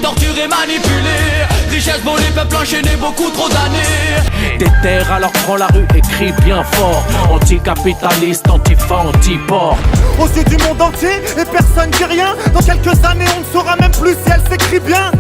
torturés, manipulés. Richesse volée, peuple enchaîné, beaucoup trop d'années. Déterre, alors prends la rue et crie bien fort. Anticapitaliste, antifa, anti-port. Aux yeux du monde entier, et personne dit rien. Dans quelques années, on ne saura même plus si elle s'écrit bien.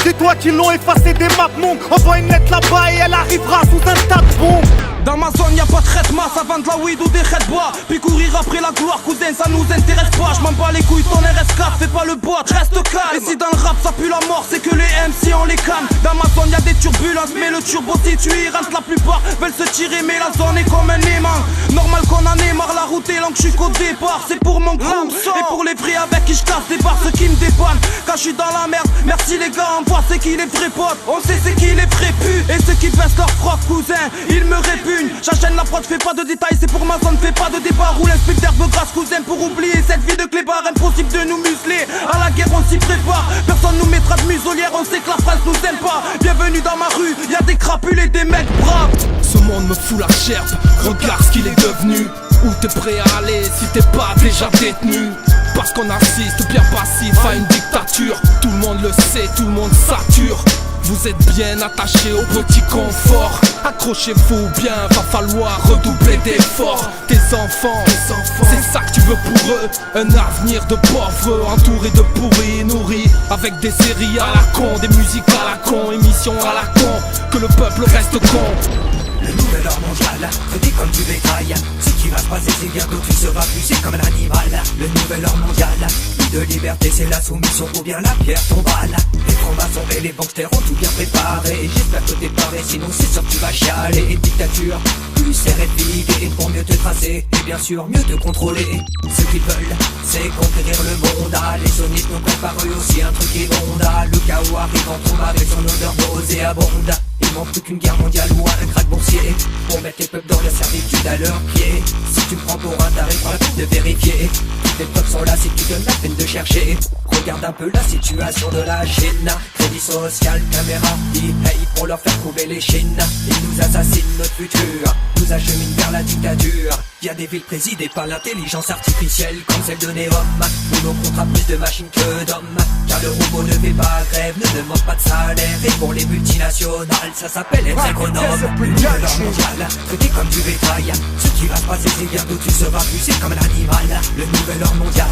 C'est toi qui l'ont effacé des maps monde. Envoie une lettre là-bas et elle arrivera sous un tas de bombes. Dans ma zone y'a pas de traitement, ça vend de la weed ou des raids bois. Puis courir après la gloire, cousin, ça nous intéresse pas. J'm'en bats les couilles, ton RS4, fais pas le bois, reste calme. Et si dans le rap ça pue la mort, c'est que les MC on les calme. Dans ma zone y'a des turbulences, mais le turbo situé rentre. La plupart veulent se tirer, mais la zone est comme un aimant. Normal qu'on en ait marre, la route est longue, j'suis qu'au départ. C'est pour mon crew, et pour les vrais avec qui j'casse des barres, ceux qui me dépannent. Quand j'suis dans la merde, merci les gars, on voit c'est qui les vrais potes. On sait c'est qui les vrais putes. Et ceux qui baissent leur froc, cousin, ils me répugnent. J'enchaîne la prod, fais pas de détails, c'est pour ma zone, fais pas de débat. Roule un split d'herbe grasse, cousin, pour oublier cette vie de clébard. Impossible de nous museler, à la guerre on s'y prépare. Personne nous mettra de muselière, on sait que la France nous aime pas. Bienvenue dans ma rue, y'a des crapules et des mecs braves. Ce monde me fout la gerbe, regarde ce qu'il est devenu. Où t'es prêt à aller si t'es pas déjà détenu? Parce qu'on assiste bien passif à une dictature. Tout le monde le sait, tout le monde sature. Vous êtes bien attachés au petit confort. Accrochez-vous bien, va falloir redoubler d'efforts. Tes enfants, c'est ça que tu veux pour eux. Un avenir de pauvres, entouré de pourris, nourris avec des séries à la con, des musiques à la con, émissions à la con. Que le peuple reste con. Le nouvel ordre mondial, traité comme du bétail. Ce qui va se passer, c'est bientôt tu seras poussé comme un animal. Le nouvel ordre mondial, plus de liberté, c'est la soumission ou bien la pierre tombale. Les francs-maçons et les banksters ont tout bien préparé. J'espère que t'es paré, sinon c'est sûr que tu vas chialer. Une dictature, plus c'est répliqué pour mieux te tracer et bien sûr mieux te contrôler. Ce qu'ils veulent, c'est conquérir le monde. Les sionistes nous préparent eux aussi un truc immonde. Le chaos arrive en trombe avec son odeur nauséabonde. Il manque plus qu'une guerre mondiale ou un crack boursier pour mettre les peuples dans la servitude à leurs pieds. Si tu me prends pour un taré, prends la peine de vérifier. Toutes les preuves sont là si tu donnes la peine de chercher. Regarde un peu la situation de la Chine. Crédit social, caméra, e-pay pour leur faire couler les chines. Ils nous assassinent notre futur, nous acheminent vers la dictature. Y'a des villes présidées par l'intelligence artificielle comme celle de Neom, où l'on comptera plus de machines que d'hommes. Car le robot ne fait pas grève, ne demande pas de salaire. Et pour les multinationales, ça s'appelle être économe. Le nouvel ordre mondial, traité comme du bétail. Ce qui va se passer, c'est bientôt tu seras poussé comme un animal. Le nouvel ordre mondial,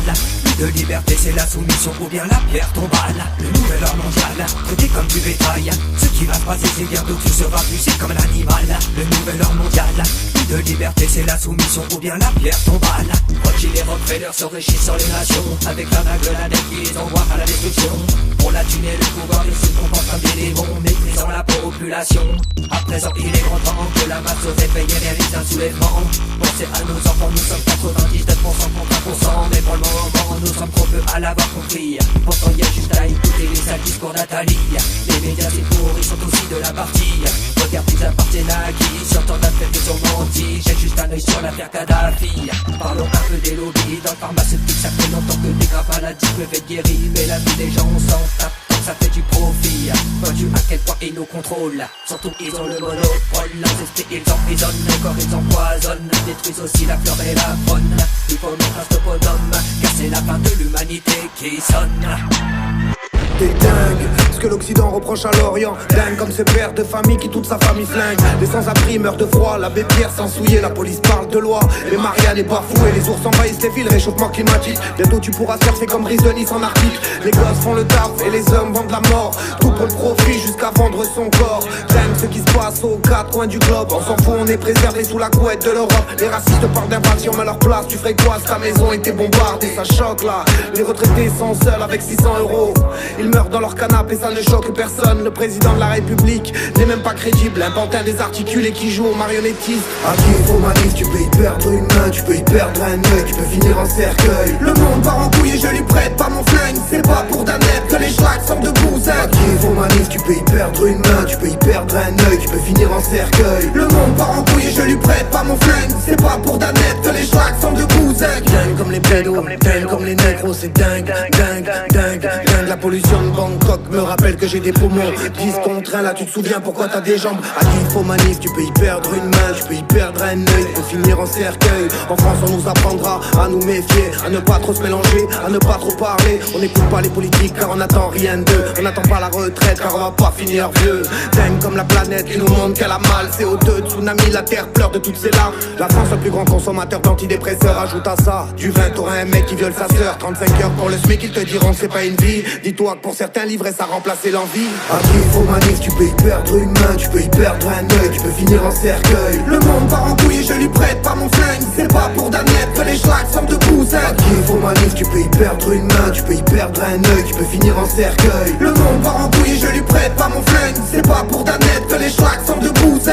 plus de liberté, c'est la soumission ou bien la pierre tombale. Le nouvel ordre mondial, traité comme du bétail. Ce qui va se passer, c'est bientôt tu seras poussé comme un animal. Le nouvel ordre mondial, plus de liberté, c'est la soumission ou bien la pierre tombale. Rothschild et Rockefeller s'enrichissent sur les nations avec la vague de la dette qui les envoie à la destruction. Pour la thune et le pouvoir, ils se comportent comme des démons, méprisant la population. À présent, il est grand temps que la masse se réveille et réalise un soulèvement. Pensez à nos enfants, nous sommes 99% contre 1%. Mais pour le moment, nous sommes trop peu à l'avoir compris. Pourtant, il y a juste à écouter les sales discours d'Atali. Les médias, c'est pour, ils sont aussi de la partie. Regarde, ils appartiennent à qui? Sur tant d'affaires qu'ils ont menti. J'ai juste un œil sur l'affaire Kadhafi. Parlons un peu des lobbies. Dans le pharmaceutique, ça fait longtemps que des graves maladies peuvent être guéries. Mais la vie des gens, on s'en tape. Ça fait du profit, vois-tu à quel point ils nous contrôlent. Surtout ils ont le monopole. Leurs esprits ils emprisonnent, le corps ils empoisonnent. Détruisent aussi la fleur et la faune. Il faut mettre un stop au homme, car c'est la fin de l'humanité qui sonne. T'es dingue, ce que l'Occident reproche à l'Orient. Dingue comme ce père de famille qui toute sa famille flingue. Les sans-abri meurent de froid, l'abbé Pierre sans souiller. La police parle de loi, les Marianne est bafouée. Les ours envahissent les villes, réchauffement climatique. Bientôt tu pourras surfer comme Brise de Nice en Arctique. Les gosses font le taf et les hommes vendent la mort. Tout pour le profit jusqu'à vendre son corps. Dingue ce qui se passe aux quatre coins du globe. On s'en fout, on est préservé sous la couette de l'Europe. Les racistes parlent d'invasion à leur place. Tu ferais quoi si ta maison était bombardée? Ça choque là. Les retraités sont seuls avec 600 €. Ils meurent dans leur canapé, ça ne choque personne. Le président de la République n'est même pas crédible. Un pantin désarticulé qui joue aux marionnettistes. À qui il faut manif, tu peux y perdre une main, tu peux y perdre un œil, tu peux finir en cercueil. Le monde part en couille et je lui prête pas mon flingue. C'est pas pour Danette que les schlags sortent de bousin. À qui il faut manif, tu peux y perdre une main, tu peux y perdre un œil, tu peux finir en cercueil. Le monde part en couille et je lui prête pas mon flingue. C'est pas pour Danette que les schlags sortent de bousin. Dingue comme les pédos, dingue comme les négros, c'est dingue, dingue, dingue, dingue. La pollution de Bangkok choc me rappelle que j'ai des poumons. 10 contre 1, là tu te souviens pourquoi t'as des jambes. À qui il faut manif, tu peux y perdre une main, tu peux y perdre un œil, pour finir en cercueil. En France on nous apprendra à nous méfier, à ne pas trop se mélanger, à ne pas trop parler. On n'écoute pas les politiques car on n'attend rien d'eux. On n'attend pas la retraite car on va pas finir vieux. Dingue comme la planète qui nous montre qu'elle a mal. CO2, tsunami, la terre pleure de toutes ses larmes. La France le plus grand consommateur d'antidépresseurs. Ajoute à ça du 20, t'auras un mec qui viole sa sœur. 35 heures pour le SMIC, ils te diront que c'est pas une vie. Dis-toi que pour certains livrer ça remplacer l'envie. À qui il faut manif, tu peux y perdre une main, tu peux y perdre un œil, tu peux finir en cercueil. Le monde part en couille et je lui prête pas mon flingue. C'est pas pour Daniel que les schlags sortent de cousin. À qui il faut manif, tu peux y perdre une main, tu peux y perdre un œil, tu peux finir en cercueil. Le monde part en couille et je lui prête pas mon flingue. C'est pas pour Daniel que les schlags sortent de cousin.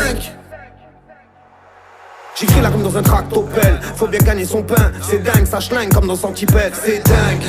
J'écris la rime dans un tractopelle, faut bien gagner son pain. C'est dingue, ça schlingue comme dans Centipede. C'est dingue,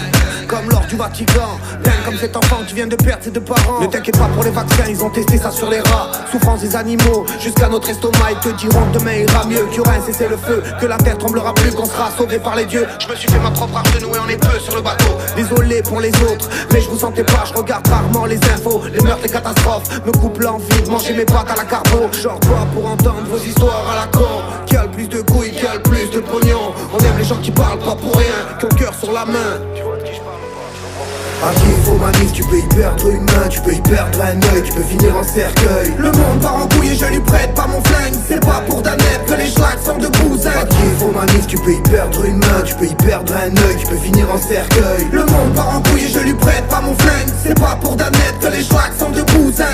comme l'or du Vatican. Dingue comme cet enfant qui vient de perdre ses deux parents. Ne t'inquiète pas pour les vaccins, ils ont testé ça sur les rats. Souffrance des animaux, jusqu'à notre estomac. Ils te diront que demain ira mieux, qu'il y aura un cessez-le-feu, que la terre tremblera plus, qu'on sera sauvé par les dieux. Je me suis fait ma propre arche de Noé, on est peu sur le bateau. Désolé pour les autres, mais je vous sentais pas, je regarde rarement les infos. Les meurtres, les catastrophes, me coupent l'envie de manger mes pâtes à la carbo. Genre pas pour entendre vos histoires à la con. Qui a le plus de couilles, qui a le plus de pognon. On aime les gens qui parlent pas pour rien, qui ont le cœur sur la main. À qui il faut manif, tu peux y perdre une main, tu peux y perdre un œil, tu peux finir en cercueil. Le monde part en couille et je lui prête pas mon flingue. C'est pas pour Danette que les schlags sortent de cousin. À qui il faut manif, tu peux y perdre une main, tu peux y perdre un œil, tu peux finir en cercueil. Le monde part en couille et je lui prête pas mon flingue. C'est pas pour Danette que les schlags sortent de cousin.